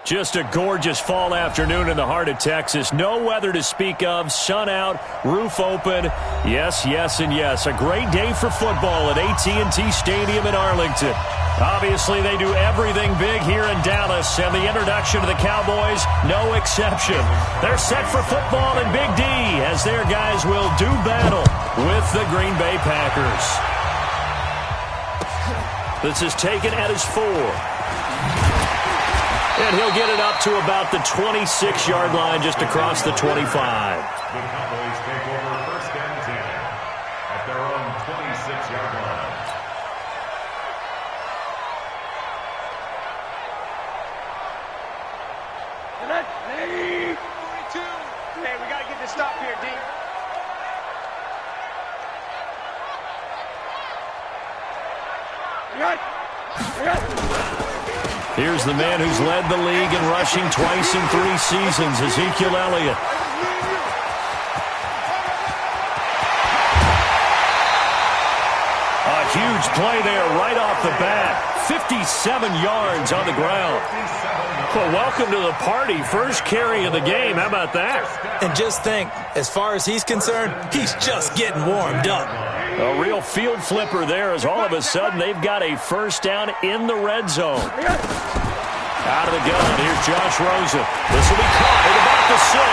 Just a gorgeous fall afternoon in the heart of Texas. No weather to speak of. Sun out, roof open. Yes, yes, and yes. A great day for football at AT&T Stadium in Arlington. Obviously, they do everything big here in Dallas, and the introduction to the Cowboys, no exception. They're set for football in Big D as their guys will do battle with the Green Bay Packers. This is taken at his 4. And he'll get it up to about the 26-yard line, just across the 25. The Cowboys take over 1st and 10 at their own 26-yard line. Hey, 42. Hey, we got to get this stop here, D. Here's the man who's led the league in rushing twice in 3 seasons, Ezekiel Elliott. A huge play there right off the bat. 57 yards on the ground. Well, welcome to the party. First carry of the game. How about that? And just think, as far as he's concerned, he's just getting warmed up. A real field flipper there as all of a sudden they've got a first down in the red zone. Out of the gun, here's Josh Rosen. This will be caught at about the 6.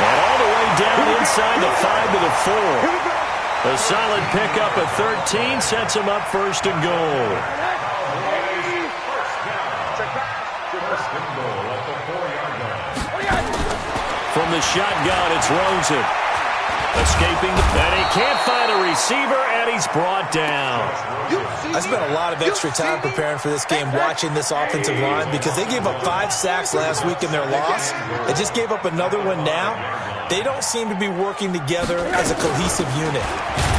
And all the way down inside the 5 to the 4. A solid pickup at 13 sets him up 1st and goal. First and goal at the 4-yard line. From the shotgun, it's Rosen. Escaping, and he can't find a receiver, and he's brought down. I spent a lot of extra time preparing for this game watching this offensive line because they gave up 5 sacks last week in their loss. They just gave up another one now. They don't seem to be working together as a cohesive unit.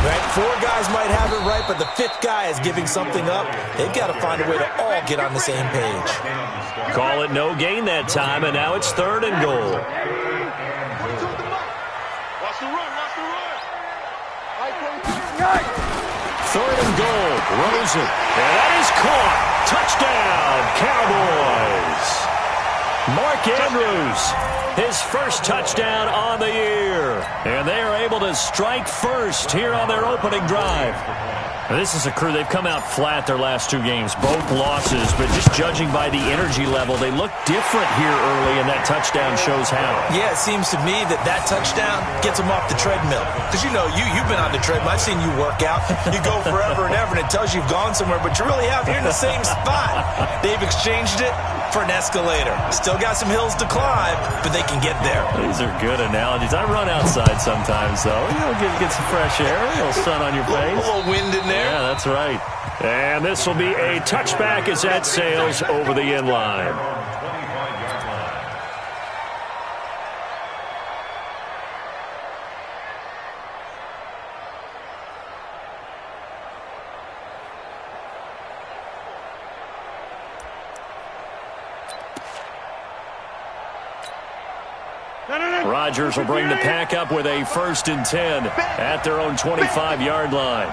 Right? 4 guys might have it right, but the 5th guy is giving something up. They've got to find a way to all get on the same page. Call it no gain that time, and now it's 3rd and goal. Third and goal, Rosen, and that is caught. Touchdown, Cowboys. Mark Andrews, his first touchdown on the year. And they are able to strike first here on their opening drive. Now, this is a crew, they've come out flat their last 2 games, both losses, but just judging by the energy level, they look different here early, and that touchdown shows how. Yeah, it seems to me that touchdown gets them off the treadmill. Because, you know, you've been on the treadmill. I've seen you work out. You go forever and ever, and it tells you you've gone somewhere, but you really have. You're in the same spot. They've exchanged it for an escalator. Still got some hills to climb, but they can get there. These are good analogies. I run outside sometimes, though. You know, get some fresh air, a little sun on your face. A little wind in there. Yeah, that's right. And this will be a touchback as that sails over the end line. Rodgers will bring the pack up with a 1st and 10 at their own 25-yard line.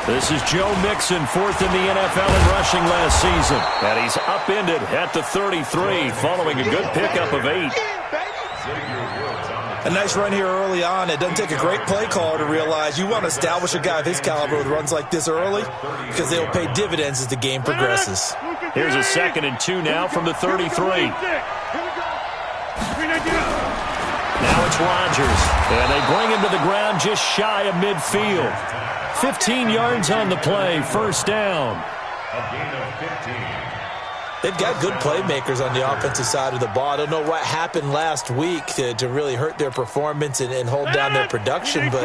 This is Joe Mixon, 4th in the NFL in rushing last season. And he's upended at the 33 following a good pickup of 8. A nice run here early on. It doesn't take a great play caller to realize you want to establish a guy of his caliber with runs like this early because they'll pay dividends as the game progresses. Here's a 2nd and 2 now from the 33. Now it's Rodgers, and they bring him to the ground just shy of midfield. 15 yards on the play, 1st down. A gain of 15. They've got good playmakers on the offensive side of the ball. I don't know what happened last week to really hurt their performance and hold down their production, but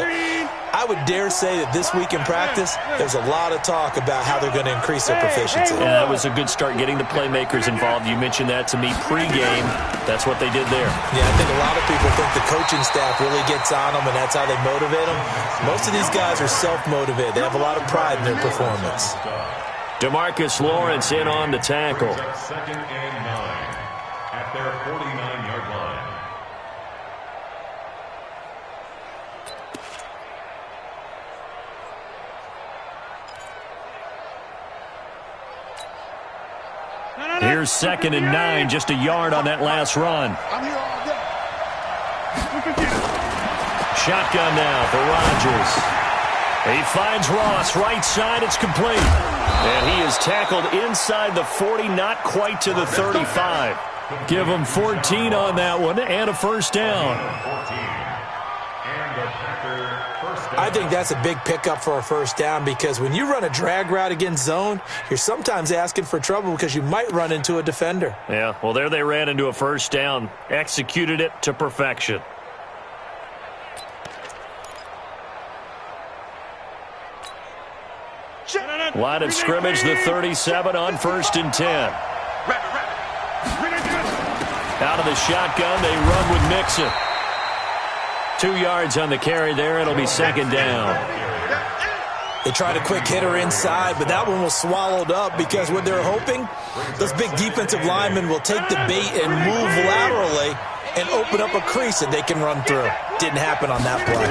I would dare say that this week in practice, there's a lot of talk about how they're going to increase their proficiency. Yeah, that was a good start getting the playmakers involved. You mentioned that to me pregame. That's what they did there. Yeah, I think a lot of people think the coaching staff really gets on them, and that's how they motivate them. Most of these guys are self-motivated. They have a lot of pride in their performance. DeMarcus Lawrence in on the tackle. 2nd and 9 at their 49-yard line. Here's 2nd and 9, just a yard on that last run. I'm here all day. Shotgun now for Rodgers. He finds Ross, right side, it's complete. And he is tackled inside the 40, not quite to the 35. Give him 14 on that one and a first down. I think that's a big pickup for a first down because when you run a drag route against zone, you're sometimes asking for trouble because you might run into a defender. Yeah, well, there they ran into a first down. Executed it to perfection. Line of scrimmage, the 37 on 1st and 10. Out of the shotgun, they run with Mixon. 2 yards on the carry there. It'll be 2nd down. They tried a quick hitter inside, but that one was swallowed up because what they're hoping, those big defensive linemen will take the bait and move laterally and open up a crease that they can run through. Didn't happen on that play.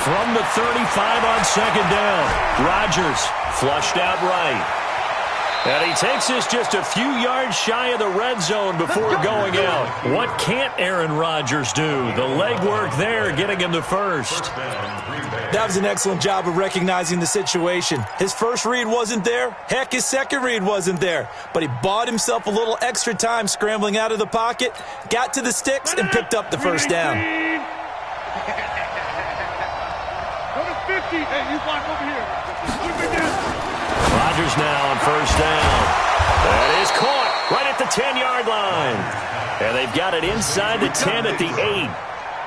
From the 35 on 2nd down, Rodgers flushed out right. And he takes this just a few yards shy of the red zone before going out. What can't Aaron Rodgers do? The legwork there getting him the first. That was an excellent job of recognizing the situation. His first read wasn't there. Heck, his second read wasn't there. But he bought himself a little extra time scrambling out of the pocket, got to the sticks, and picked up the first down. Rodgers now on first down. That is caught right at the 10-yard line. And they've got it inside the 10 at the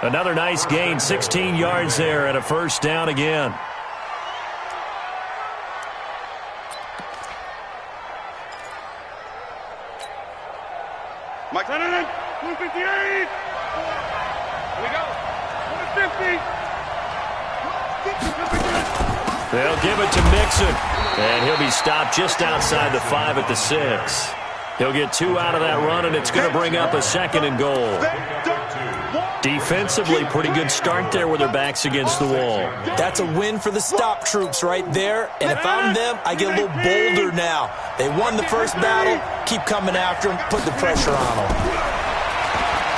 8. Another nice gain, 16 yards there and a first down again. Mike, 258. Here we go. 150. They'll give it to Mixon. And he'll be stopped just outside the 5 at the 6. He'll get 2 out of that run, and it's going to bring up a 2nd and goal. Defensively, pretty good start there with their backs against the wall. That's a win for the stop troops right there. And if I'm them, I get a little bolder now. They won the first battle. Keep coming after them. Put the pressure on them.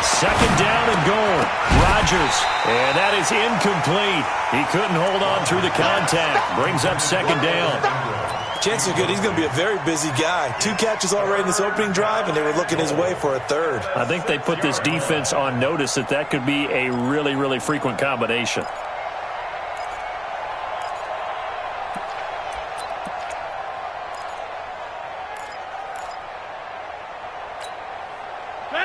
2nd down and goal. Rodgers. And that is incomplete. He couldn't hold on through the contact. Brings up 2nd down. Chances are good he's going to be a very busy guy. 2 catches already in this opening drive, and they were looking his way for a 3rd. I think they put this defense on notice that that could be a really, really frequent combination.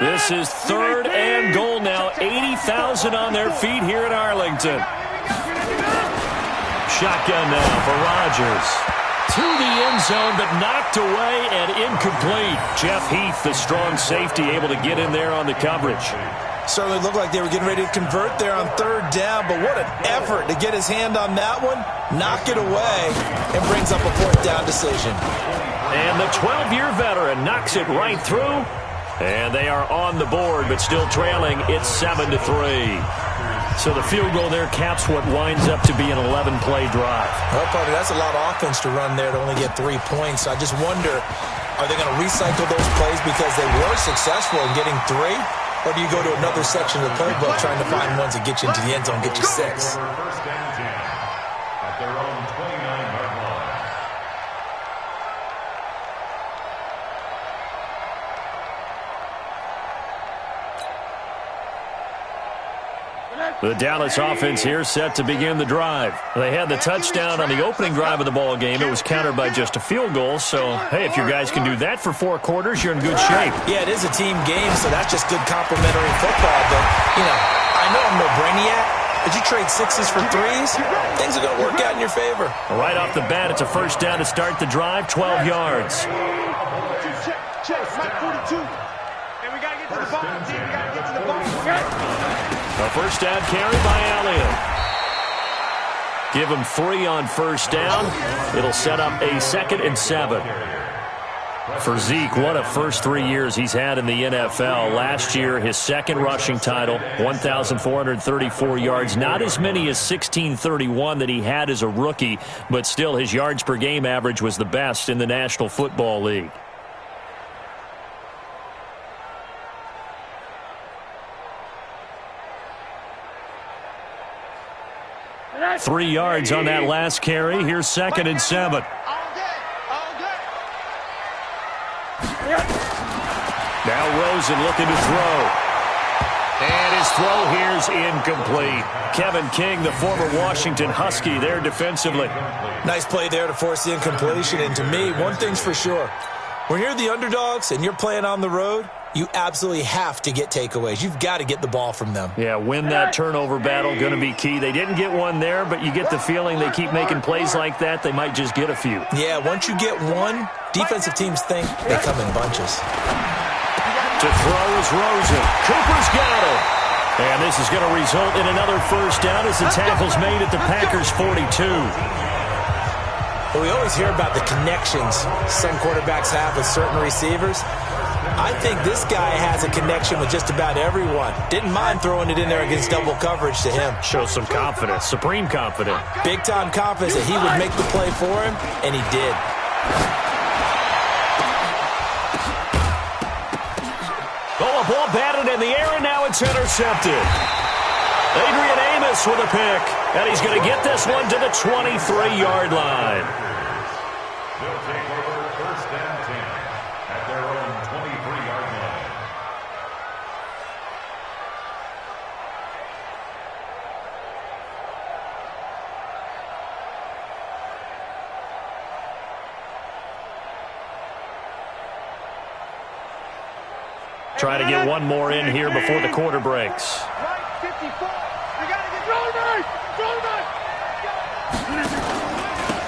This is 3rd and goal now. 80,000 on their feet here in Arlington. Shotgun now for Rodgers. To the end zone, but knocked away and incomplete. Jeff Heath, the strong safety, able to get in there on the coverage. Certainly looked like they were getting ready to convert there on 3rd down, but what an effort to get his hand on that one, knock it away, and brings up a 4th down decision. And the 12-year veteran knocks it right through. And they are on the board, but still trailing. It's 7-3. So the field goal there caps what winds up to be an 11-play drive. Well, Parker, that's a lot of offense to run there to only get 3 points. I just wonder, are they going to recycle those plays because they were successful in getting 3? Or do you go to another section of the playbook trying to find ones that get you into the end zone, get you 6? First and 10 at their own 29-yard line. The Dallas offense here set to begin the drive. They had the touchdown on the opening drive of the ball game. It was countered by just a field goal. So, hey, if your guys can do that for 4 quarters, you're in good shape. Yeah, it is a team game, so that's just good complementary football. But, you know, I know I'm no brainiac, but you trade 6s for 3s, things are going to work out in your favor. Right off the bat, it's a first down to start the drive, 12 yards. Check, Mike 42. And we got to get to the ball, team. We got to get to the ball, okay? A first down carry by Elliott. Give him 3 on first down. It'll set up a 2nd and 7. For Zeke, what a first 3 years he's had in the NFL. Last year, his 2nd rushing title, 1,434 yards. Not as many as 1,631 that he had as a rookie, but still his yards per game average was the best in the National Football League. 3 yards on that last carry. Here's 2nd and 7. Now Rosen looking to throw. And his throw here's incomplete. Kevin King, the former Washington Husky, there defensively. Nice play there to force the incompletion. And to me, one thing's for sure. When you're the underdogs and you're playing on the road, you absolutely have to get takeaways. You've got to get the ball from them. Yeah, win that turnover battle, going to be key. They didn't get one there, but you get the feeling they keep making plays like that, they might just get a few. Yeah, once you get one, defensive teams think they come in bunches. To throw is Rosen. Cooper's got it. And this is going to result in another first down as the tackle's made at the Packers' 42. Well, we always hear about the connections some quarterbacks have with certain receivers. I think this guy has a connection with just about everyone. Didn't mind throwing it in there against double coverage to him. Shows some confidence, supreme confidence. Big-time confidence that he would make the play for him, and he did. Oh, a ball batted in the air, and now it's intercepted. Adrian Amos with a pick, and he's going to get this one to the 23-yard line. They'll take over 1st and 10 at their own 23-yard line. Try to get one more in here before the quarter breaks. Right 54. We got to get rolling.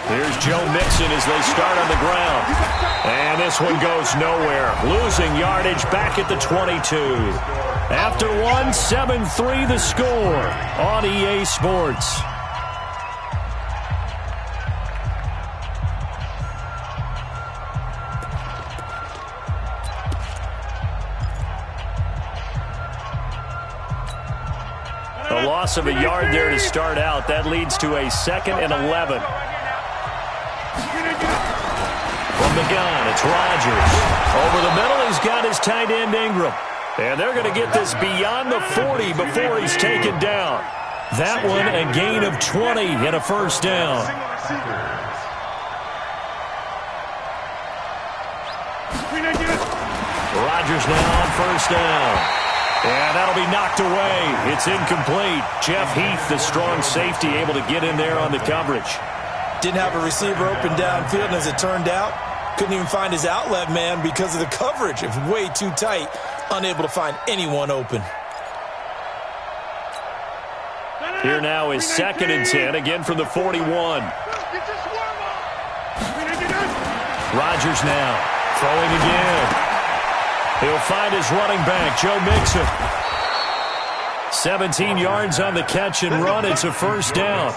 Here's Joe Mixon as they start on the ground. And this one goes nowhere. Losing yardage back at the 22. After one, 7-3 the score on EA Sports. A loss of a yard there to start out. That leads to a 2nd and 11. From the gun, it's Rodgers. Over the middle, he's got his tight end Ingram. And they're going to get this beyond the 40 before he's taken down. That one, a gain of 20 and a first down. Rodgers now on first down. And that'll be knocked away. It's incomplete. Jeff Heath, the strong safety, able to get in there on the coverage. Didn't have a receiver open downfield, and as it turned out, couldn't even find his outlet man because of the coverage. It was way too tight, unable to find anyone open. Here now is 2nd and 10, again from the 41. Rodgers now, throwing again. He'll find his running back, Joe Mixon. 17 yards on the catch and run. It's a first down.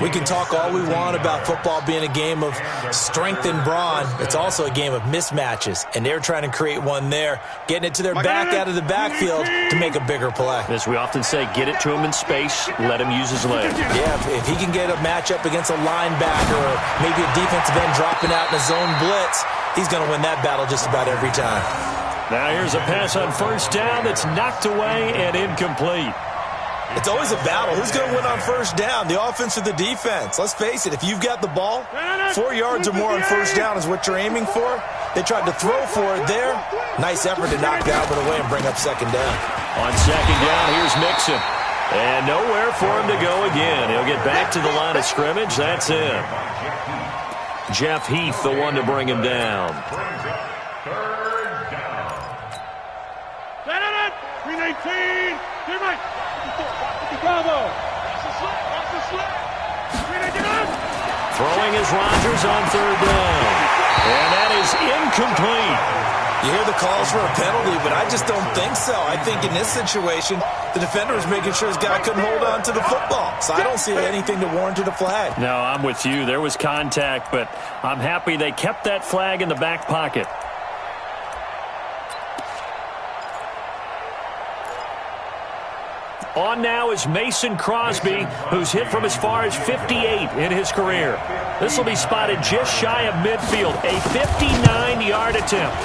We can talk all we want about football being a game of strength and brawn. It's also a game of mismatches, and they're trying to create one there, getting it to their back out of the backfield to make a bigger play. As we often say, get it to him in space, let him use his leg. Yeah, if he can get a matchup against a linebacker or maybe a defensive end dropping out in a zone blitz, he's going to win that battle just about every time. Now here's a pass on first down that's knocked away and incomplete. It's always a battle. Who's going to win on first down, the offense or the defense? Let's face it, if you've got the ball, 4 yards or more on first down is what you're aiming for. They tried to throw for it there. Nice effort to knock Dalvin away and bring up 2nd down. On 2nd down, here's Mixon. And nowhere for him to go again. He'll get back to the line of scrimmage. That's it. Jeff Heath, the one to bring him down. 3rd down. 319. Clear right. Bravo. Throwing is Rodgers on 3rd down. And that is incomplete. You hear the calls for a penalty, but I just don't think so. I think in this situation, the defender was making sure his guy couldn't hold on to the football. So I don't see anything to warrant a flag. No, I'm with you. There was contact, but I'm happy they kept that flag in the back pocket. On now is Mason Crosby, who's hit from as far as 58 in his career. This will be spotted just shy of midfield, a 59-yard attempt.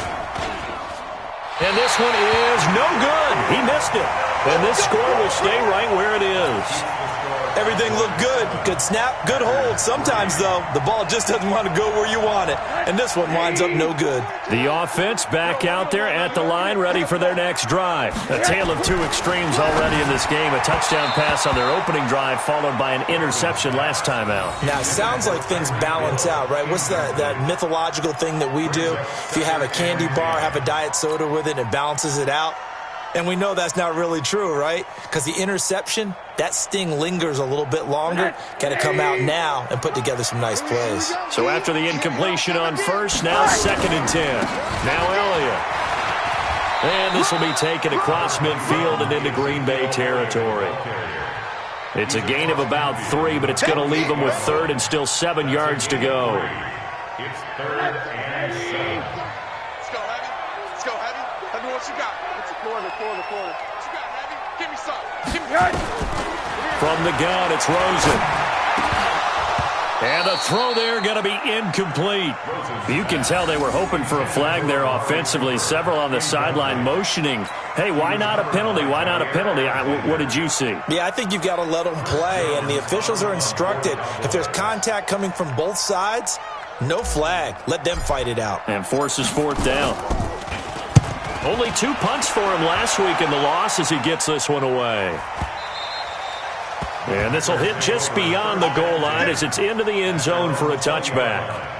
And this one is no good. He missed it. And this score will stay right where it is. Everything looked good. Good snap, good hold. Sometimes, though, the ball just doesn't want to go where you want it. And this one winds up no good. The offense back out there at the line, ready for their next drive. A tale of two extremes already in this game. A touchdown pass on their opening drive, followed by an interception last time out. Now, it sounds like things balance out, right? What's that mythological thing that we do? If you have a candy bar, have a diet soda with it, it balances it out. And we know that's not really true, right? Because the interception, that sting lingers a little bit longer. Got to come out now and put together some nice plays. So after the incompletion on first, now 2nd and 10. Now Elliott. And this will be taken across midfield and into Green Bay territory. It's a gain of about 3, but it's going to leave them with 3rd and still 7 yards to go. It's 3rd and 7. Let's go, Heavy. Let's go, Heavy. Heavy, what you got? It's a corner. What you got, Heavy? Give me some. Give me. From the gun, it's Rosen. And the throw there going to be incomplete. You can tell they were hoping for a flag there offensively. Several on the sideline motioning, hey, why not a penalty? Why not a penalty? What did you see? Yeah, I think you've got to let them play, and the officials are instructed. If there's contact coming from both sides, no flag. Let them fight it out. And forces 4th down. Only 2 punts for him last week in the loss as he gets this one away. And this will hit just beyond the goal line as it's into the end zone for a touchback.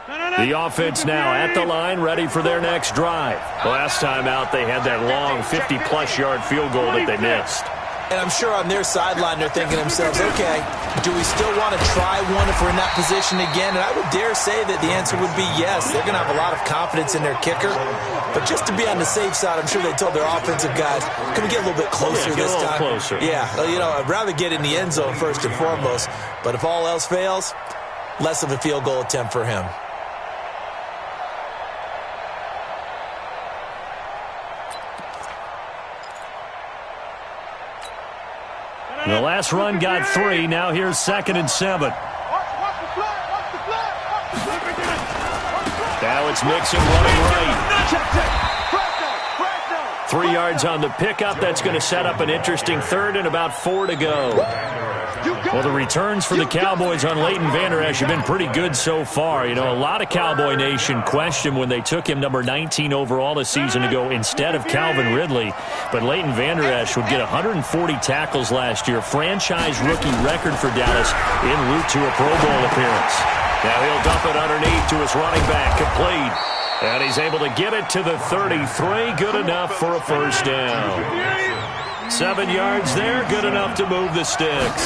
The offense now at the line, ready for their next drive. Last time out, they had that long 50-plus yard field goal that they missed. And I'm sure on their sideline they're thinking to themselves, okay, do we still want to try one if we're in that position again? And I would dare say that the answer would be yes. They're going to have a lot of confidence in their kicker. But just to be on the safe side, I'm sure they told their offensive guys, can we get a little bit closer this time? Closer. Yeah, you know, I'd rather get in the end zone first and foremost. But if all else fails, less of a field goal attempt for him. The last run got 3. Now here's 2nd and 7. Now it's Mixon running right. 3 yards on the pickup. That's going to set up an interesting 3rd and about 4 to go. Well, the returns for the Cowboys on Leighton Vander Esch have been pretty good so far. You know, a lot of Cowboy Nation questioned when they took him number 19 overall a season ago instead of Calvin Ridley. But Leighton Vander Esch would get 140 tackles last year, franchise rookie record for Dallas, en route to a Pro Bowl appearance. Now he'll dump it underneath to his running back, complete. And he's able to get it to the 33, good enough for a first down. 7 yards there, good enough to move the sticks.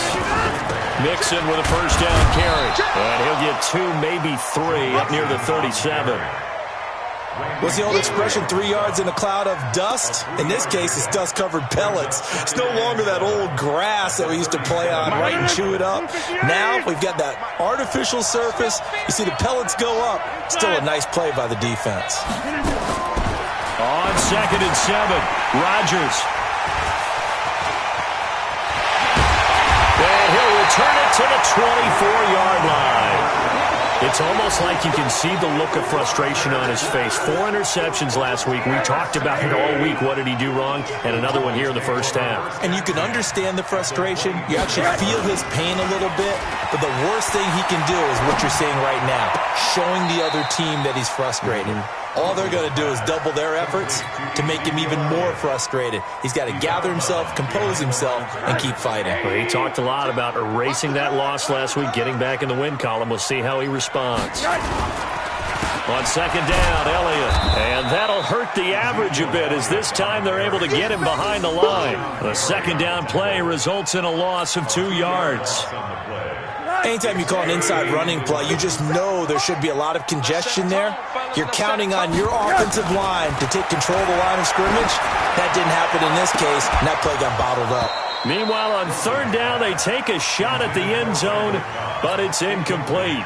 Mixon with a first down carry. And he'll get 2, maybe 3 up near the 37. What's the old expression, 3 yards in a cloud of dust? In this case, it's dust-covered pellets. It's no longer that old grass that we used to play on, right, and chew it up. Now we've got that artificial surface. You see the pellets go up. Still a nice play by the defense. On 2nd and 7, Rodgers. And he'll return it to the 24-yard line. It's almost like you can see the look of frustration on his face. 4 interceptions last week. We talked about it all week. What did he do wrong? And another one here in the first half. And you can understand the frustration. You actually feel his pain a little bit. But the worst thing he can do is what you're seeing right now, showing the other team that he's frustrated. All they're going to do is double their efforts to make him even more frustrated. He's got to gather himself, compose himself, and keep fighting. Well, he talked a lot about erasing that loss last week, getting back in the win column. We'll see how he responds. On 2nd down, Elliott. And that'll hurt the average a bit as this time they're able to get him behind the line. The 2nd down play results in a loss of 2 yards. Anytime you call an inside running play, you just know there should be a lot of congestion there. You're counting on your offensive line to take control of the line of scrimmage. That didn't happen in this case, and that play got bottled up. Meanwhile, on 3rd down, they take a shot at the end zone, but it's incomplete.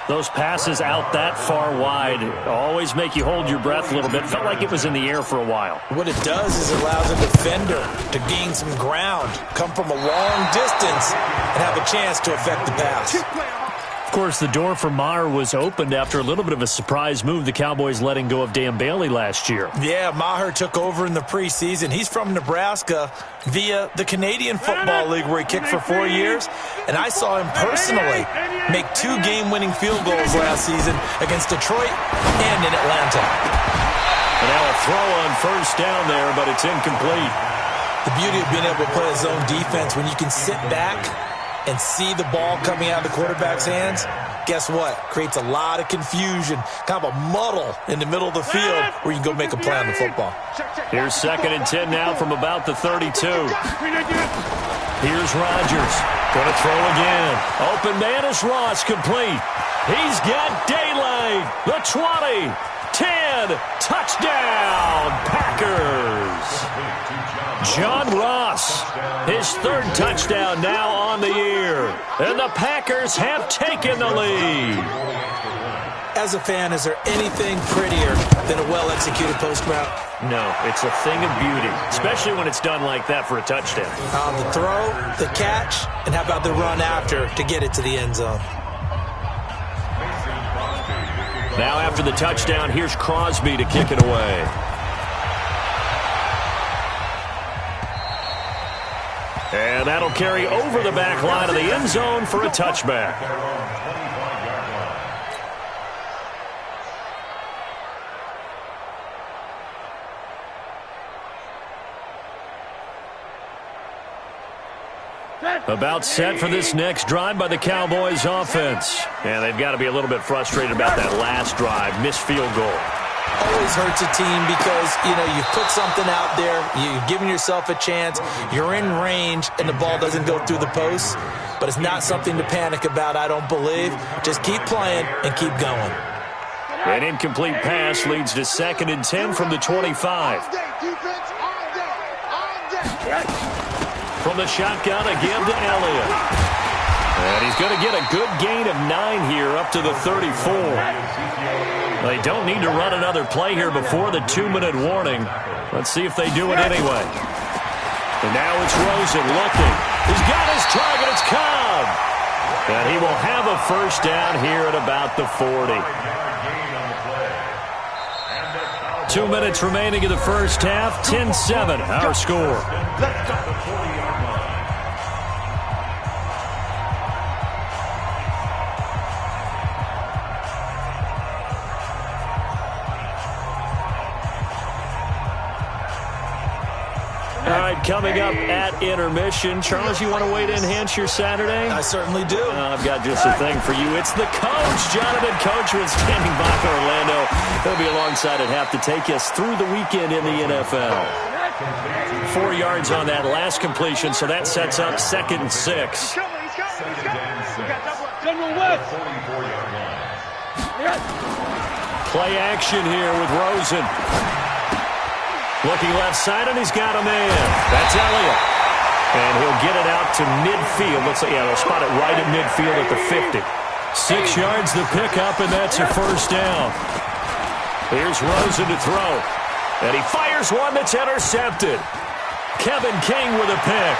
Those passes out that far wide always make you hold your breath a little bit. Felt like it was in the air for a while. What it does is it allows a defender to gain some ground, come from a long distance, and have a chance to affect the pass. Of course, the door for Maher was opened after a little bit of a surprise move, the Cowboys letting go of Dan Bailey last year. Yeah, Maher took over in the preseason. He's from Nebraska via the Canadian Football League where he kicked for 4 years. And I saw him personally make 2 game-winning field goals last season against Detroit and in Atlanta. And now a throw on first down there, but it's incomplete. The beauty of being able to play a zone defense, when you can sit back and see the ball coming out of the quarterback's hands, guess what? Creates a lot of confusion, kind of a muddle in the middle of the field where you can go make a play on the football. Here's 2nd and 10 now from about the 32. Here's Rodgers. Going to throw again. Open man is Ross, complete. He's got daylight. The 20, 10, touchdown, Packers. John Ross, his 3rd touchdown now on the year. And the Packers have taken the lead. As a fan, is there anything prettier than a well-executed post route? No, it's a thing of beauty, especially when it's done like that for a touchdown. The throw, the catch, and how about the run after to get it to the end zone? Now after the touchdown, here's Crosby to kick it away. And that'll carry over the back line of the end zone for a touchback. About set for this next drive by the Cowboys offense. And they've got to be a little bit frustrated about that last drive, missed field goal. Always hurts a team because, you put something out there, you're giving yourself a chance, you're in range, and the ball doesn't go through the post. But it's not something to panic about, I don't believe. Just keep playing and keep going. An incomplete pass leads to 2nd and 10 from the 25. From the shotgun, a give to Elliott. And he's going to get a good gain of 9 here up to the 34. They don't need to run another play here before the 2-minute warning. Let's see if they do it anyway. And now it's Rosen looking. He's got his target. It's Cobb. And he will have a first down here at about the 40. 2 minutes remaining in the first half. 10-7, our score. All right, coming up at intermission. Charles, you want to wait to enhance your Saturday? I certainly do. I've got just a thing for you. It's the coach, Jonathan Coachman, standing by for Orlando. He'll be alongside at half to take us through the weekend in the NFL. 4 yards on that last completion, so that sets up 2nd and 6. Play action here with Rosen. Looking left side, and he's got a man. That's Elliott. And he'll get it out to midfield. Looks like, they'll spot it right at midfield at the 50. 6 yards the pickup, and that's a first down. Here's Rosen to throw. And he fires one that's intercepted. Kevin King with a pick.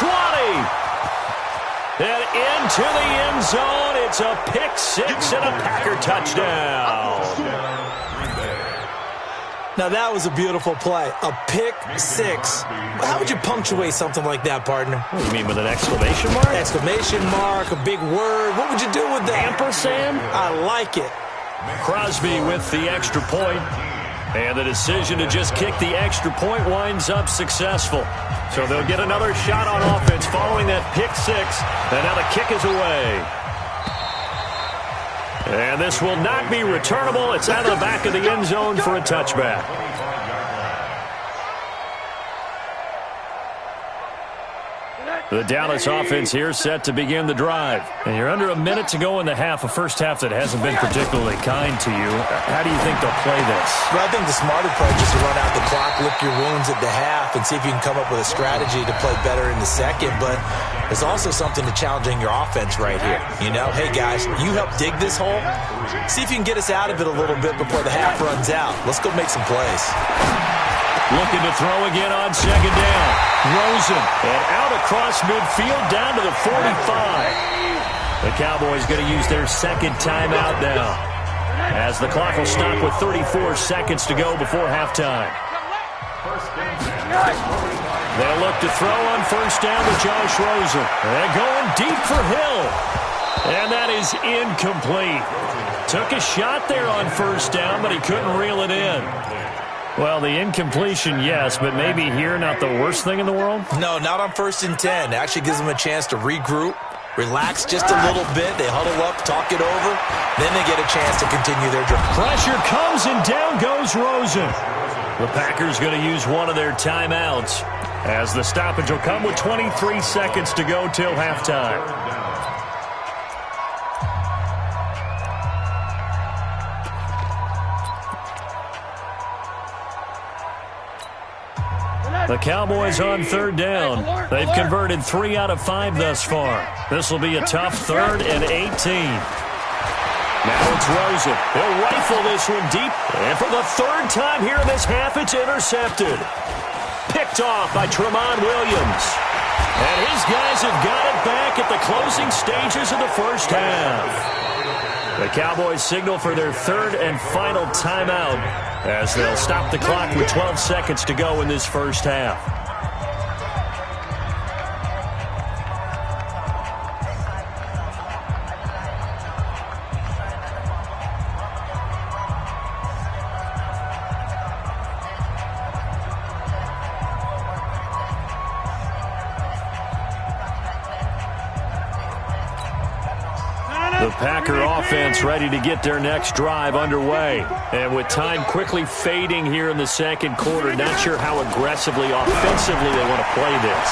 20. And into the end zone. It's a pick 6 and a Packer touchdown. Now, that was a beautiful play. A pick 6. How would you punctuate something like that, partner? What do you mean, with an exclamation mark? Exclamation mark, a big word. What would you do with that? Ampersand? I like it. Crosby with the extra point. And the decision to just kick the extra point winds up successful. So they'll get another shot on offense following that pick 6. And now the kick is away. And this will not be returnable. It's out of the back of the end zone for a touchback. The Dallas offense here set to begin the drive. And you're under a minute to go in the half, a first half that hasn't been particularly kind to you. How do you think they'll play this? Well, I think the smart approach is to run out the clock, lick your wounds at the half, and see if you can come up with a strategy to play better in the second. But there's also something to challenging your offense right here. Hey, guys, you help dig this hole. See if you can get us out of it a little bit before the half runs out. Let's go make some plays. Looking to throw again on second down. Rosen, and out across midfield down to the 45. The Cowboys going to use their second timeout now, as the clock will stop with 34 seconds to go before halftime. They'll look to throw on first down with Josh Rosen. They're going deep for Hill. And that is incomplete. Took a shot there on first down, but he couldn't reel it in. Well, the incompletion, yes, but maybe here not the worst thing in the world? No, not on 1st and 10. It actually gives them a chance to regroup, relax just a little bit. They huddle up, talk it over. Then they get a chance to continue their drive. Pressure comes, and down goes Rosen. The Packers going to use one of their timeouts, as the stoppage will come with 23 seconds to go till halftime. The Cowboys on third down. They've converted 3 out of 5 thus far. This will be a tough 3rd and 18. Now it's Rosen. He'll rifle this one deep. And for the 3rd time here in this half, it's intercepted. Picked off by Tramon Williams. And his guys have got it back at the closing stages of the first half. The Cowboys signal for their 3rd and final timeout, as they'll stop the clock with 12 seconds to go in this first half. The Packer offense ready to get their next drive underway. And with time quickly fading here in the second quarter, not sure how aggressively, offensively they want to play this.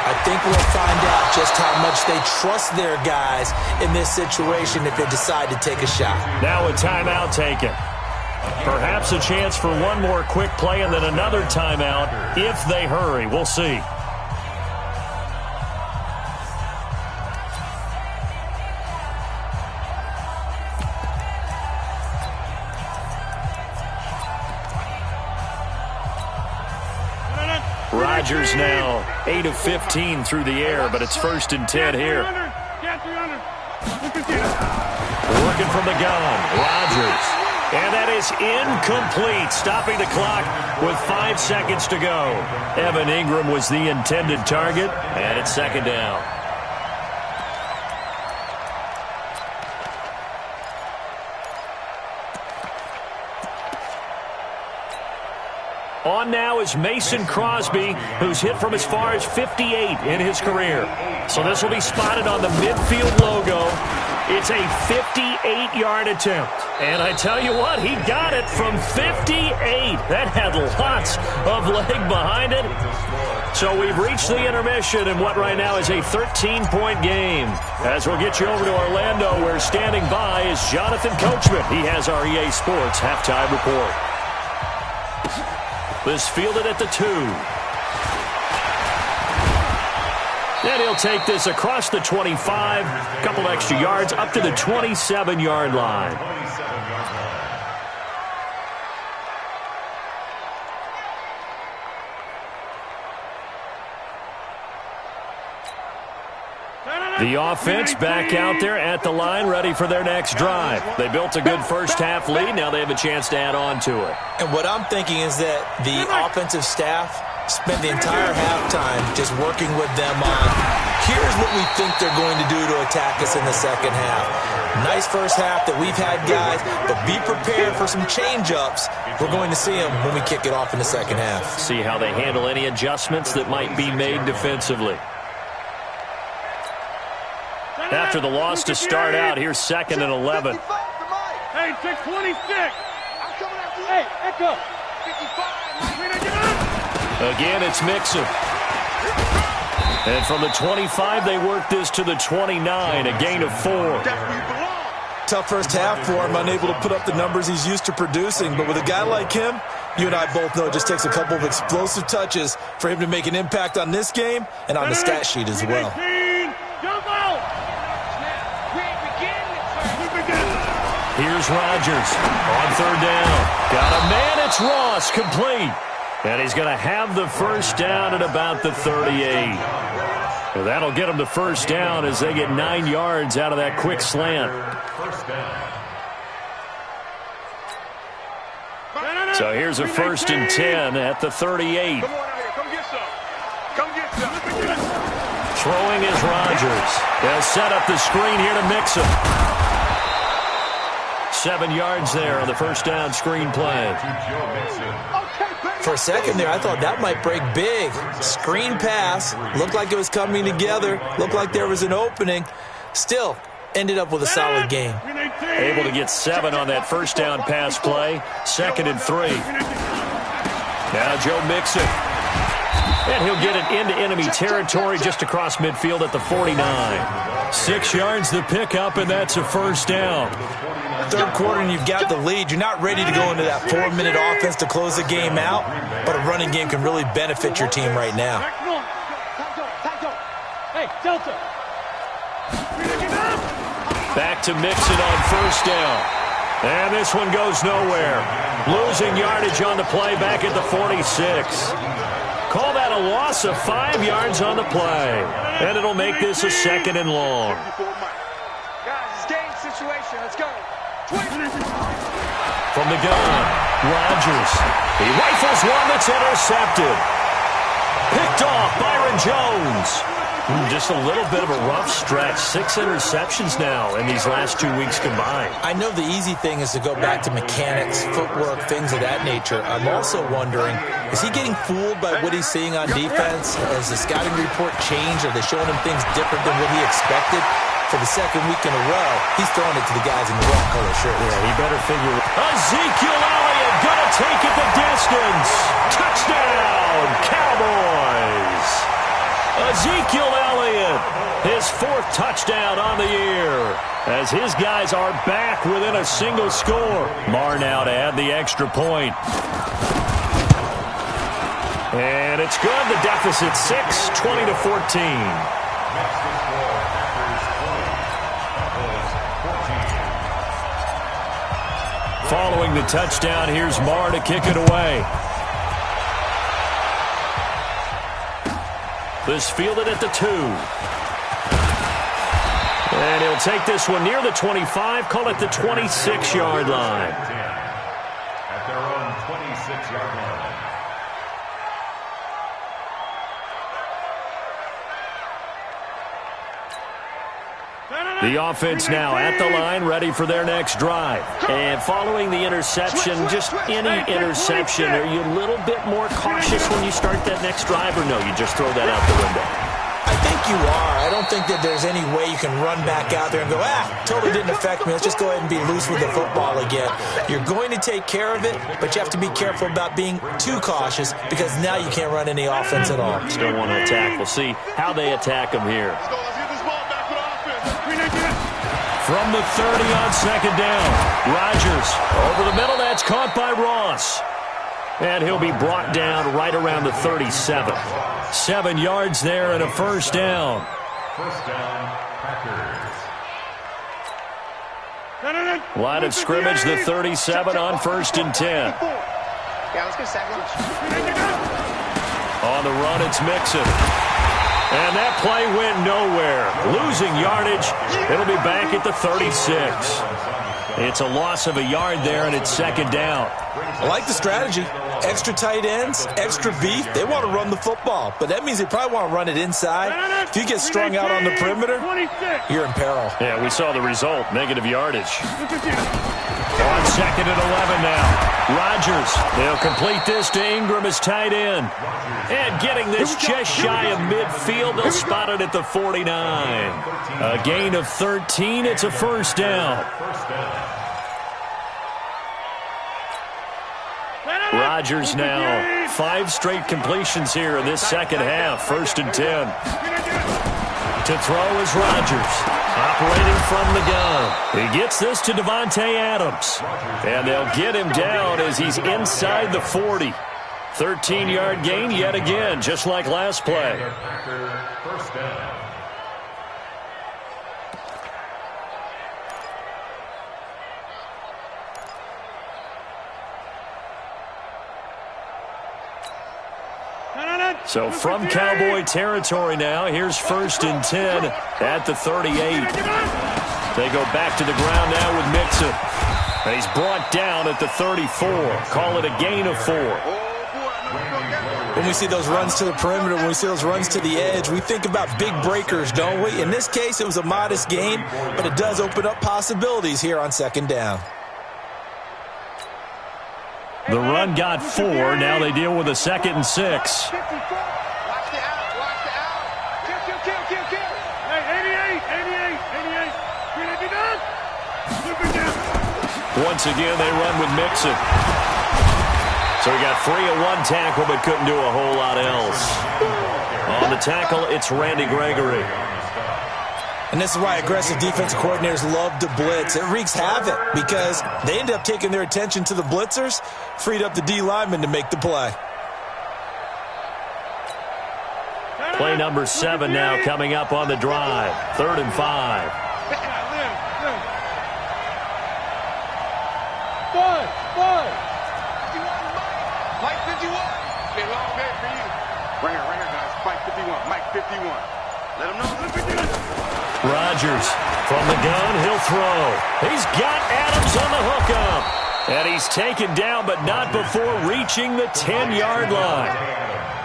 I think we'll find out just how much they trust their guys in this situation if they decide to take a shot. Now a timeout taken. Perhaps a chance for one more quick play and then another timeout if they hurry. We'll see. Rodgers now 8 of 15 through the air, but it's 1st and 10 here. Working from the gun, Rodgers. And that is incomplete, stopping the clock with 5 seconds to go. Evan Ingram was the intended target, and it's 2nd down. On now is Mason Crosby, who's hit from as far as 58 in his career. So this will be spotted on the midfield logo. It's a 58-yard attempt. And I tell you what, he got it from 58. That had lots of leg behind it. So we've reached the intermission in what right now is a 13-point game. As we'll get you over to Orlando, where standing by is Jonathan Coachman. He has our EA Sports halftime report. This fielded at the 2. And he'll take this across the 25, a couple extra yards, up to the 27-yard line. The offense back out there at the line, ready for their next drive. They built a good first half lead. Now they have a chance to add on to it. And what I'm thinking is that the offensive staff spent the entire halftime just working with them on, here's what we think they're going to do to attack us in the second half. Nice first half that we've had, guys, but be prepared for some change-ups. We're going to see them when we kick it off in the second half. See how they handle any adjustments that might be made defensively. After the loss to start out, here's 2nd and 11. Hey, 626. Hey, Echo. 55. Again, it's Mixon. And from the 25, they work this to the 29, a gain of 4. Tough first half for him, unable to put up the numbers he's used to producing. But with a guy like him, you and I both know it just takes a couple of explosive touches for him to make an impact on this game and on the stat sheet as well. Here's Rodgers on 3rd down. Got a man, it's Ross, complete. And he's going to have the first down at about the 38. So that'll get him the first down as they get 9 yards out of that quick slant. So here's a 1st and 10 at the 38. Come on out here. Come get some. Come get some. Throwing is Rodgers. They'll set up the screen here to Mixon. 7 yards there on the first down screen play. For a second there, I thought that might break big. Screen pass. Looked like it was coming together. Looked like there was an opening. Still, ended up with a solid game. Able to get 7 on that first down pass play. 2nd and 3. Now Joe Mixon. And he'll get it into enemy territory just across midfield at the 49. 6 yards the pickup, and that's a first down. Third quarter and you've got the lead. You're not ready to go into that 4-minute offense to close the game out, but a running game can really benefit your team right now. Hey, Delta. Back to Mixon on first down. And this one goes nowhere. Losing yardage on the play back at the 46. Call that a loss of 5 yards on the play. And it'll make this a 2nd and long. Guys, it's game situation. Let's go. From the gun, Rodgers. He rifles one that's intercepted. Picked off Byron Jones. Just a little bit of a rough stretch. 6 interceptions now in these last 2 weeks combined. I know the easy thing is to go back to mechanics, footwork, things of that nature. I'm also wondering, is he getting fooled by what he's seeing on defense? Has the scouting report changed? Are they showing him things different than what he expected? For the 2nd week in a row, he's throwing it to the guys in the wrong color shirts. Yeah, he better figure it. Ezekiel Elliott gonna take it the distance. Touchdown, Cowboys. Ezekiel Elliott, his 4th touchdown on the year, as his guys are back within a single score. Marr now to add the extra point. And it's good. The deficit 6, 20-14. Following the touchdown, here's Marr to kick it away. This fielded at the 2. And he'll take this one near the 25, call it the 26-yard line. At their own 26-yard line. The offense now at the line, ready for their next drive. And following the interception, just any interception, are you a little bit more cautious when you start that next drive, or no, you just throw that out the window? I think you are. I don't think that there's any way you can run back out there and go, totally didn't affect me. Let's just go ahead and be loose with the football again. You're going to take care of it, but you have to be careful about being too cautious because now you can't run any offense at all. Still want to attack. We'll see how they attack him here. Let's go. Let's get this ball back for the offense. From the 30 on 2nd down, Rodgers over the middle. That's caught by Ross. And he'll be brought down right around the 37. 7 yards there and a first down. First down, Packers. Line of scrimmage, the 37 on 1st and 10. Yeah, let's get sack lunch. On the run, it's Mixon. And that play went nowhere. Losing yardage. It'll be back at the 36. It's a loss of a yard there, and it's 2nd down. I like the strategy. Extra tight ends, extra beef. They want to run the football, but that means they probably want to run it inside. If you get strung out on the perimeter, you're in peril. Yeah, we saw the result, negative yardage. On 2nd and 11 now. Rodgers, they'll complete this to Ingram as tight end. And getting this just shy of midfield, they'll spot it at the 49. A gain of 13, it's a first down. Rodgers now 5 straight completions here in this second half. 1st and 10. To throw is Rodgers. Operating from the gun. He gets this to Devontae Adams. And they'll get him down as he's inside the 40. 13-yard gain yet again, just like last play. First down. So from Cowboy territory now, here's 1st and 10 at the 38. They go back to the ground now with Mixon. And he's brought down at the 34. Call it a gain of 4. When we see those runs to the perimeter, when we see those runs to the edge, we think about big breakers, don't we? In this case, it was a modest gain, but it does open up possibilities here on 2nd down. The run got 4. Now they deal with a 2nd and 6. Watch the out. Watch the out. Kill. Hey, 88. Can it be done? Once again, they run with Mixon. So he got 3 at 1 tackle, but couldn't do a whole lot else. On the tackle, it's Randy Gregory. And this is why aggressive defensive coordinators love to blitz. It wreaks havoc because they end up taking their attention to the blitzers, freed up the D lineman to make the play. Play number 7 now coming up on the drive. 3rd and 5. Mike 51. Been a long day for you. Right here, guys. Mike 51. Mike 51. Let him know. Rodgers from the gun. He'll throw. He's got Adams on the hookup. And he's taken down, but not before reaching the 10-yard line.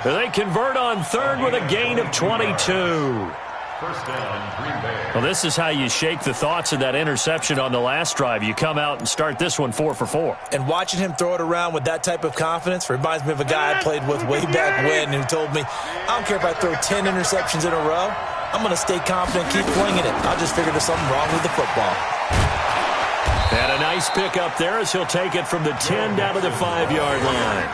They convert on 3rd with a gain of 22. First down, Green Bay. Well, this is how you shake the thoughts of that interception on the last drive. You come out and start this one 4 for 4. And watching him throw it around with that type of confidence reminds me of a guy I played with way back when who told me, I don't care if I throw 10 interceptions in a row. I'm going to stay confident, keep flinging it. I'll just figure there's something wrong with the football. And a nice pick up there as he'll take it from the 10 down to the 5-yard line.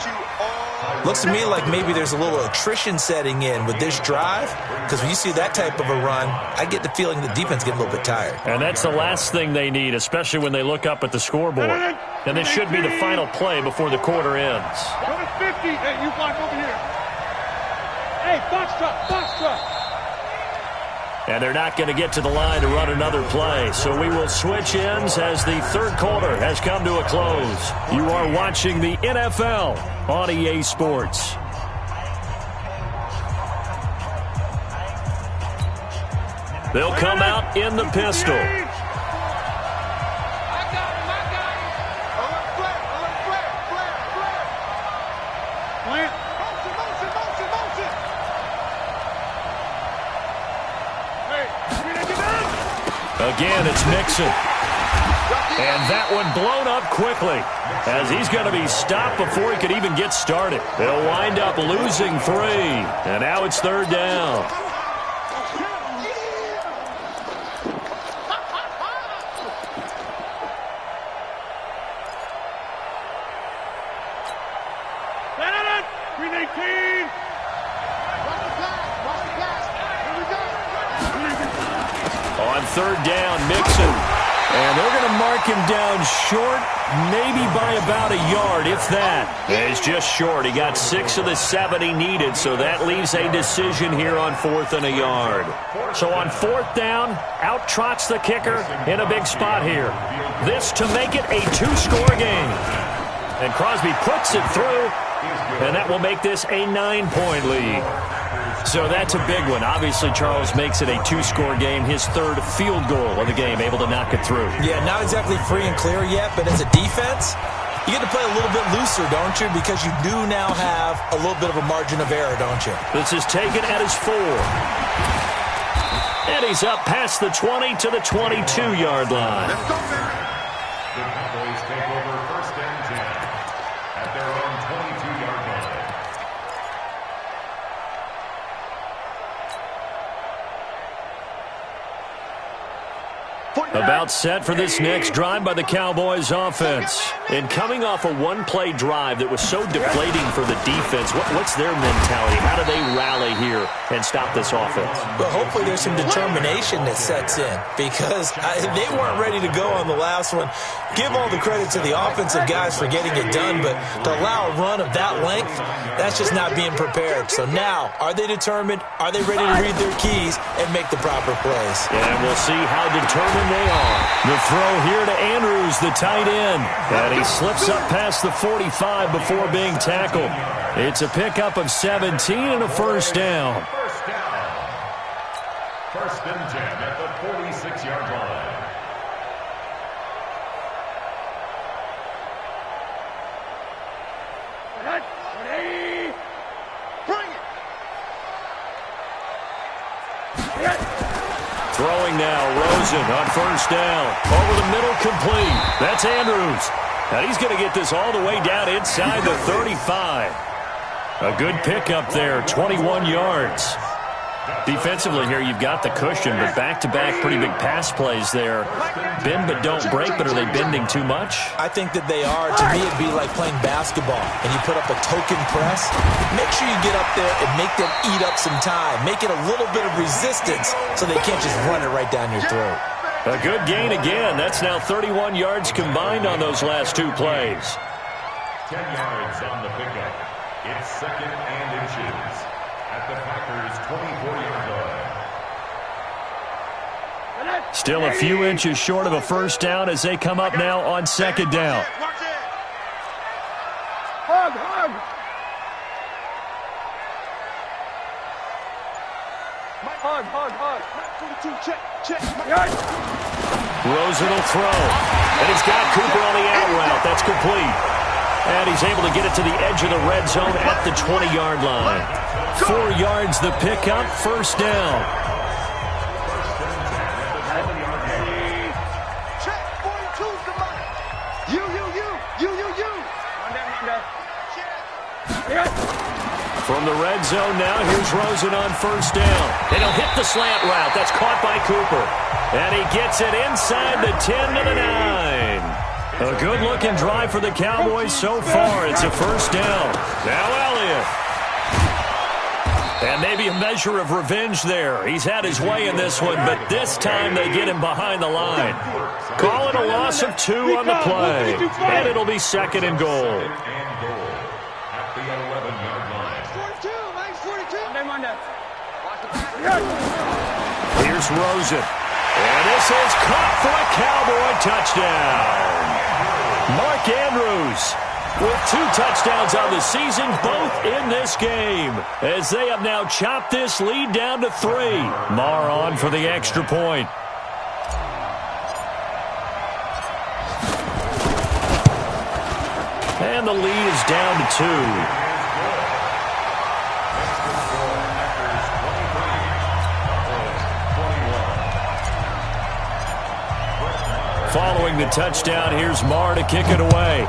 Looks to me like maybe there's a little attrition setting in with this drive, because when you see that type of a run, I get the feeling the defense getting a little bit tired. And that's the last thing they need, especially when they look up at the scoreboard. And this should be the final play before the quarter ends. Go to 50. Hey, you block over here. Hey, box truck. And they're not going to get to the line to run another play. So we will switch ends as the 3rd quarter has come to a close. You are watching the NFL on EA Sports. They'll come out in the pistol. I got him. Alert, flare. Motion. Again, it's Mixon. And that one blown up quickly as he's going to be stopped before he could even get started. They'll wind up losing 3. And now it's 3rd down. Green 18. On 3rd down, Mixon. And they're going to mark him down short, maybe by about a yard, if that. It's just short. He got 6 of the 7 he needed, so that leaves a decision here on 4th and a yard. So on 4th down, out trots the kicker in a big spot here. This to make it a 2-score game. And Crosby puts it through, and that will make this a 9-point lead. So that's a big one. Obviously, Charles makes it a 2-score game, his 3rd field goal of the game, able to knock it through. Yeah, not exactly free and clear yet, but as a defense, you get to play a little bit looser, don't you? Because you do now have a little bit of a margin of error, don't you? This is taken at his 4. And he's up past the 20 to the 22-yard line. The Cowboys take over 1st and 10 at their own 22-yard line. About set for this next drive by the Cowboys offense. And coming off a one-play drive that was so deflating for the defense, what's their mentality? How do they rally here and stop this offense? Well, hopefully there's some determination that sets in because they weren't ready to go on the last one. Give all the credit to the offensive guys for getting it done, but to allow a run of that length, that's just not being prepared. So now, are they determined? Are they ready to read their keys and make the proper plays? And we'll see how determined they The throw here to Andrews, the tight end. And he slips up past the 45 before being tackled. It's a pickup of 17 and a first down. First and 10 at the 46-yard line. Bring it. Throwing now, Rosen on first down. Over the middle, complete. That's Andrews. And he's going to get this all the way down inside the 35. A good pickup there, 21 yards. Defensively here, you've got the cushion, but back-to-back pretty big pass plays there. Bend but don't break, but are they bending too much? I think that they are. To me, it'd be like playing basketball, and you put up a token press. Make sure you get up there and make them eat up some time. Make it a little bit of resistance so they can't just run it right down your throat. A good gain again. That's now 31 yards combined on those last two plays. 10 yards on the pickup. It's second and inches at the Packers' 24-yard line. Still a few inches short of a first down as they come up now on second down. Hug, hug. Hug, hug, hug. 42, check, check. Rosen will throw. And he's got Cooper on the out route. That's complete. And he's able to get it to the edge of the red zone at the 20-yard line. 4 yards the pickup, first down. Check, 42's the mark. You. From the red zone now, here's Rosen on first down. And he'll hit the slant route. That's caught by Cooper. And he gets it inside the 10 to the 9. A good-looking drive for the Cowboys so far. It's a first down. Now Elliott. And maybe a measure of revenge there. He's had his way in this one, but this time they get him behind the line. Call it a loss of 2 on the play. And it'll be second and goal. At the 11-yard line. 42, man, 42. Here's Rosen. And this is caught for a Cowboy touchdown. Mark Andrews with 2 touchdowns on the season, both in this game, as they have now chopped this lead down to 3. Marr on for the extra point. And the lead is down to 2. Following the touchdown, here's Marr to kick it away.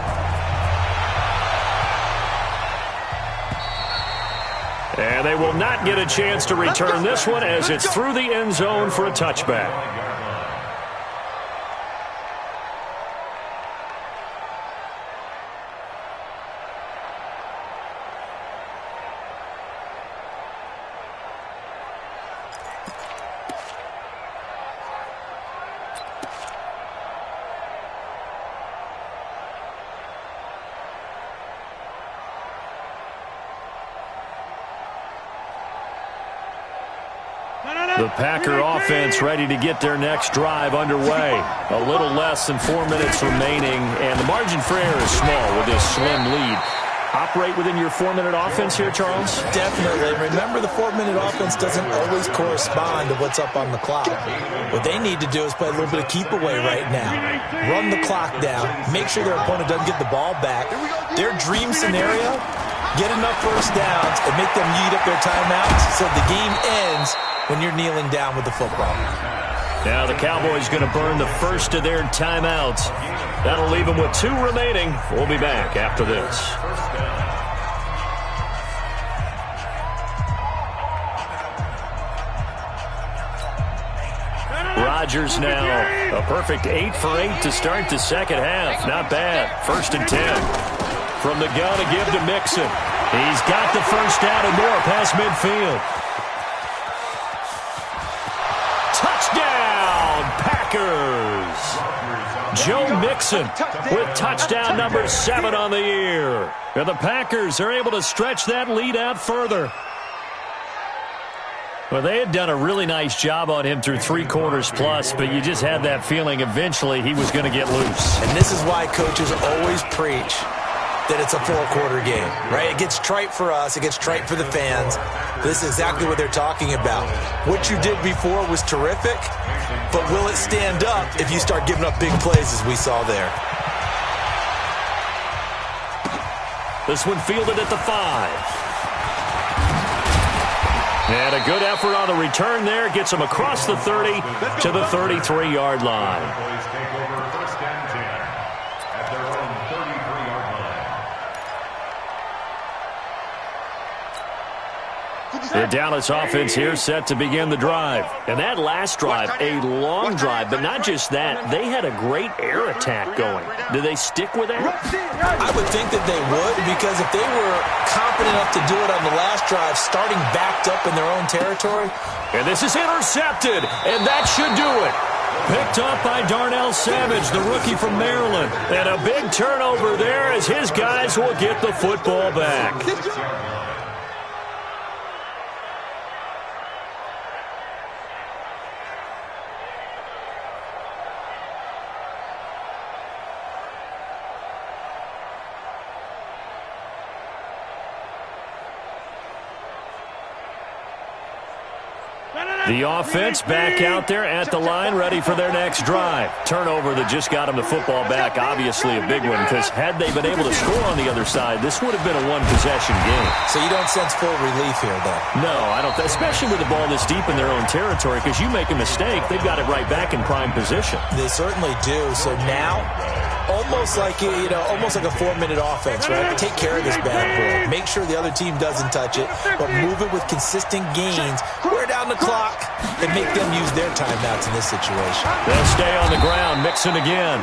And they will not get a chance to return this one as it's through the end zone for a touchback. The Packer offense ready to get their next drive underway. A little less than 4 minutes remaining, and the margin for error is small with this slim lead. Operate within your 4-minute offense here, Charles? Definitely. Remember, the 4-minute offense doesn't always correspond to what's up on the clock. What they need to do is play a little bit of keep away right now. Run the clock down. Make sure their opponent doesn't get the ball back. Their dream scenario, get enough first downs and make them eat up their timeouts so the game ends when you're kneeling down with the football. Now the Cowboys going to burn the first of their timeouts. That'll leave them with 2 remaining. We'll be back after this. Rodgers now. A perfect 8 for 8 to start the second half. Not bad. First and 10. From the gun to give to Mixon. He's got the first down and more past midfield. Touchdown, Packers! Joe Mixon with touchdown number 7 on the year. And the Packers are able to stretch that lead out further. Well, they had done a really nice job on him through 3 quarters plus, but you just had that feeling eventually he was going to get loose. And this is why coaches always preach that it's a 4-quarter game, right? It gets trite for us. It gets trite for the fans. This is exactly what they're talking about. What you did before was terrific, but will it stand up if you start giving up big plays as we saw there? This one fielded at the 5. And a good effort on the return there. Gets him across the 30 to the 33-yard line. The Dallas offense here set to begin the drive. And that last drive, a long drive, but not just that. They had a great air attack going. Do they stick with that? I would think that they would, because if they were confident enough to do it on the last drive, starting backed up in their own territory. And this is intercepted, and that should do it. Picked up by Darnell Savage, the rookie from Maryland. And a big turnover there as his guys will get the football back. The offense back out there at the line, ready for their next drive. Turnover that just got them the football back, obviously a big one, because had they been able to score on the other side, this would have been a one-possession game. So you don't sense full relief here, though? No, I don't, especially with the ball this deep in their own territory, because you make a mistake, they've got it right back in prime position. They certainly do. So now, almost like a 4-minute offense, right? Take care of this bad boy. Make sure the other team doesn't touch it, but move it with consistent gains. Wear down the clock and make them use their timeouts in this situation. They'll stay on the ground, mixing again.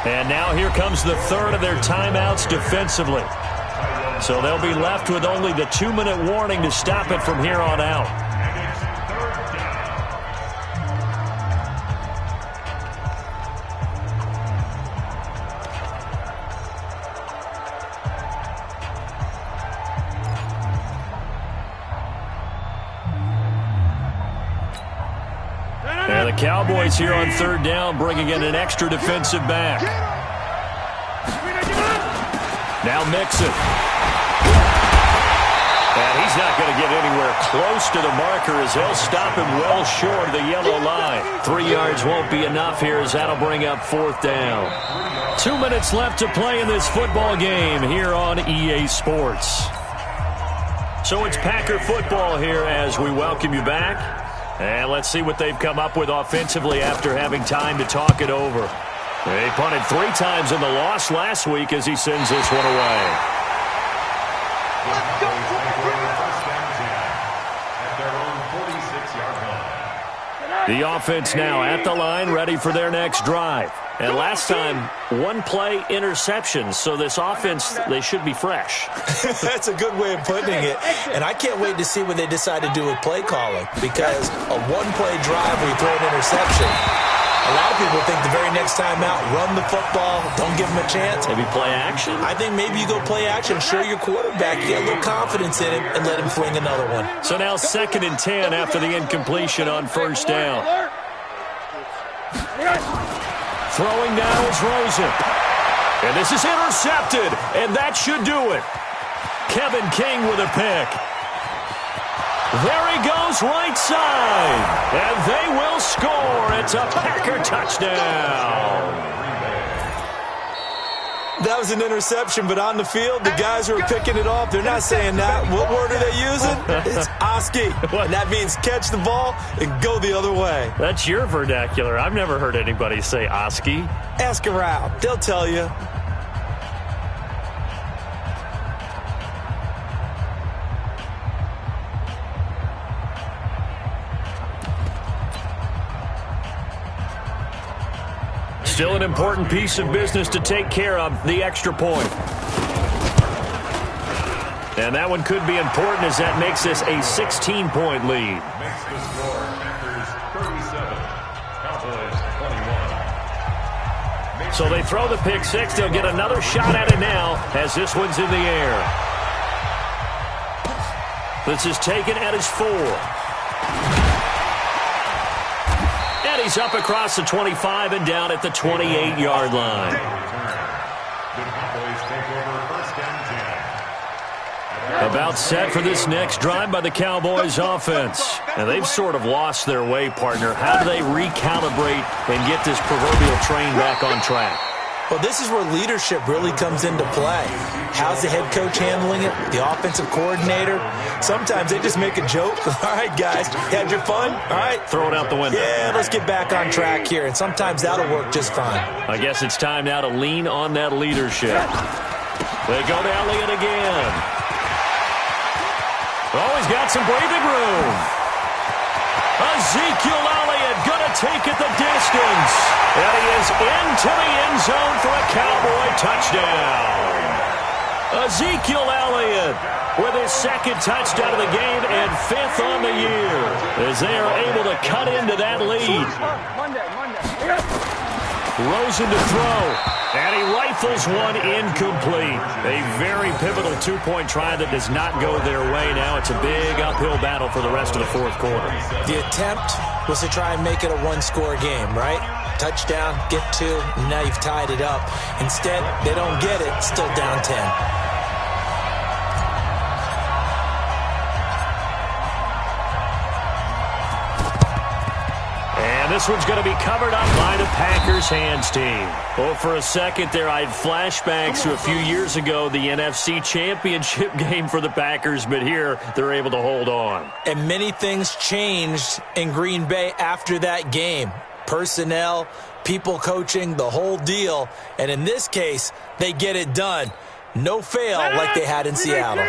And now here comes the third of their timeouts defensively. So they'll be left with only the 2-minute warning to stop it from here on out. And the Cowboys here on third down, bringing in an extra defensive back. Now Mixon. And he's not going to get anywhere close to the marker as they'll stop him well short of the yellow line. 3 yards won't be enough here as that'll bring up fourth down. 2 minutes left to play in this football game here on EA Sports. So it's Packer football here as we welcome you back. And let's see what they've come up with offensively after having time to talk it over. They punted 3 times in the loss last week as he sends this one away. The offense now at the line, ready for their next drive. And last time, 1-play interception. So this offense, they should be fresh. That's a good way of putting it. And I can't wait to see what they decide to do with play calling. Because a 1-play drive where you throw an interception, a lot of people think the very next time out, run the football, don't give them a chance. Maybe play action? I think maybe you go play action, show your quarterback, get a little confidence in him, and let him fling another one. So now 2nd and 10 after the incompletion on first down. Throwing now is Rosen. And this is intercepted, and that should do it. Kevin King with a pick. There he goes, right side. And they will score. It's a Packer touchdown. That was an interception, but on the field, the guys who are picking it off, they're not saying that. What word are they using? It's Oski. And that means catch the ball and go the other way. That's your vernacular. I've never heard anybody say Oski. Ask around. They'll tell you. Still an important piece of business to take care of, the extra point. And that one could be important as that makes this a 16-point lead. Makes the score Packers 37, Cowboys 21. So they throw the pick six. They'll get another shot at it now as this one's in the air. This is taken at his 4. And he's up across the 25 and down at the 28-yard line. The Cowboys take over first and 10. About set for this next drive by the Cowboys offense. And they've sort of lost their way, partner. How do they recalibrate and get this proverbial train back on track? Well, this is where leadership really comes into play. How's the head coach handling it? The offensive coordinator? Sometimes they just make a joke. All right, guys, you had your fun? All right. Throw it out the window. Yeah, let's get back on track here. And sometimes that'll work just fine. I guess it's time now to lean on that leadership. They go to Elliott again. Oh, he's got some breathing room. Ezekiel Elliott going to take it the distance. And he is into the end zone for a Cowboy touchdown. Ezekiel Elliott with his second touchdown of the game and 5th on the year as they are able to cut into that lead. Rosen to throw, and he rifles one incomplete. A very pivotal two-point try that does not go their way. Now it's a big uphill battle for the rest of the fourth quarter. The attempt was to try and make it a one-score game, right? Touchdown, get 2, and now you've tied it up. Instead, they don't get it, still down 10. This one's going to be covered up by the Packers hands team. Oh, for a second there, I had flashbacks to a few years ago, the NFC Championship game for the Packers, but here they're able to hold on. And many things changed in Green Bay after that game. Personnel, people coaching, the whole deal. And in this case, they get it done. No fail like they had in Seattle.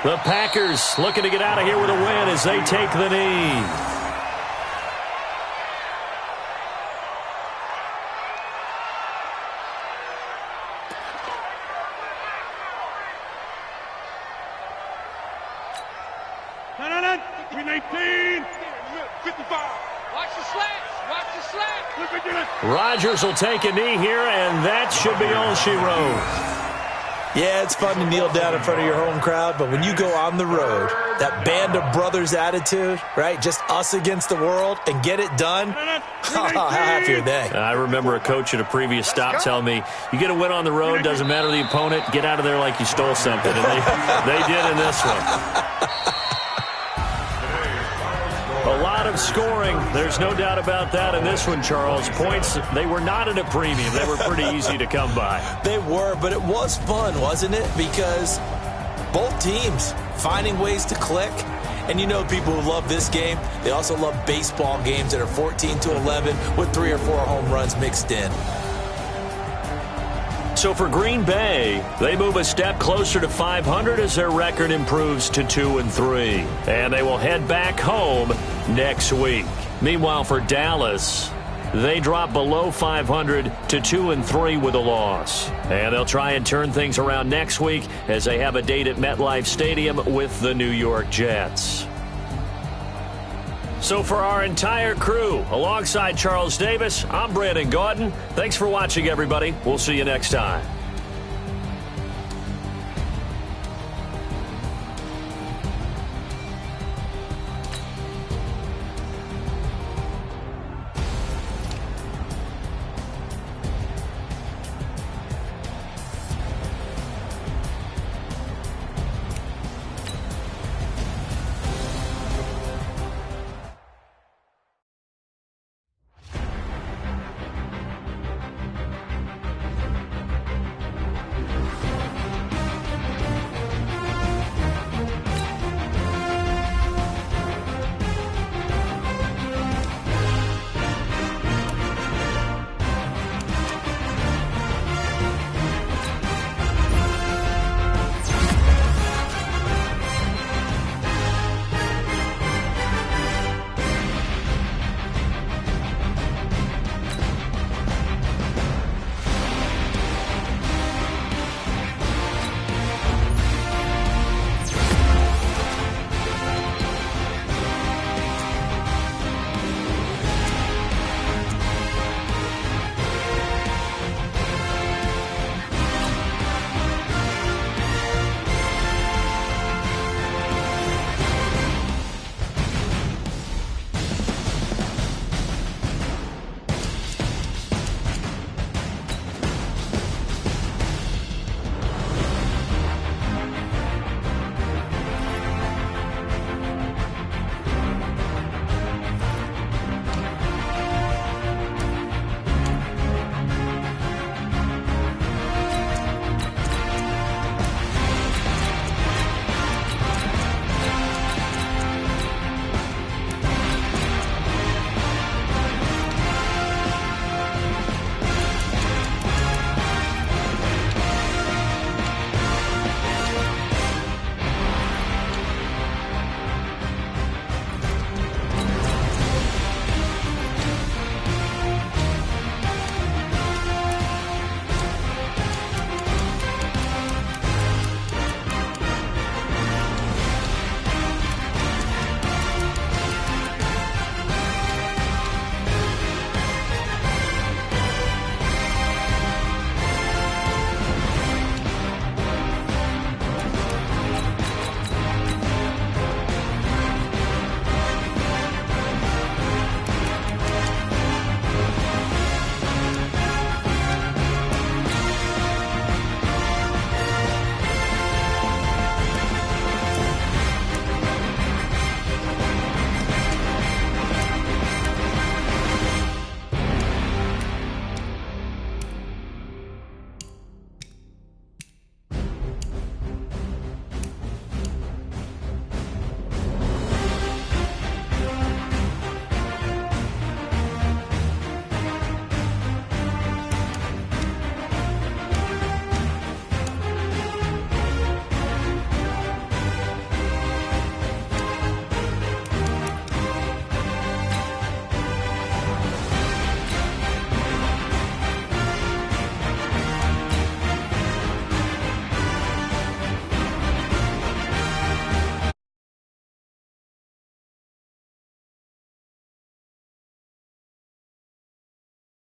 The Packers looking to get out of here with a win as they take the knee. Rodgers will take a knee here, and that should be all she wrote. Yeah, it's fun to kneel down in front of your home crowd, but when you go on the road, that band of brothers attitude, right, just us against the world, and get it done, how happy are they? I remember a coach at a previous stop telling me, you get a win on the road, doesn't matter the opponent, get out of there like you stole something, and they did in this one. A lot of scoring. There's no doubt about that in this one, Charles. Points, they were not at a premium. They were pretty easy to come by. They were, but it was fun, wasn't it? Because both teams finding ways to click. And you know people who love this game, they also love baseball games that are 14-11 with 3 or 4 home runs mixed in. So for Green Bay, they move a step closer to 500 as their record improves to 2-3. And they will head back home next week. Meanwhile, for Dallas, they drop below 500 to 2-3 with a loss. And they'll try and turn things around next week as they have a date at MetLife Stadium with the New York Jets. So for our entire crew, alongside Charles Davis, I'm Brandon Gaudin. Thanks for watching, everybody. We'll see you next time.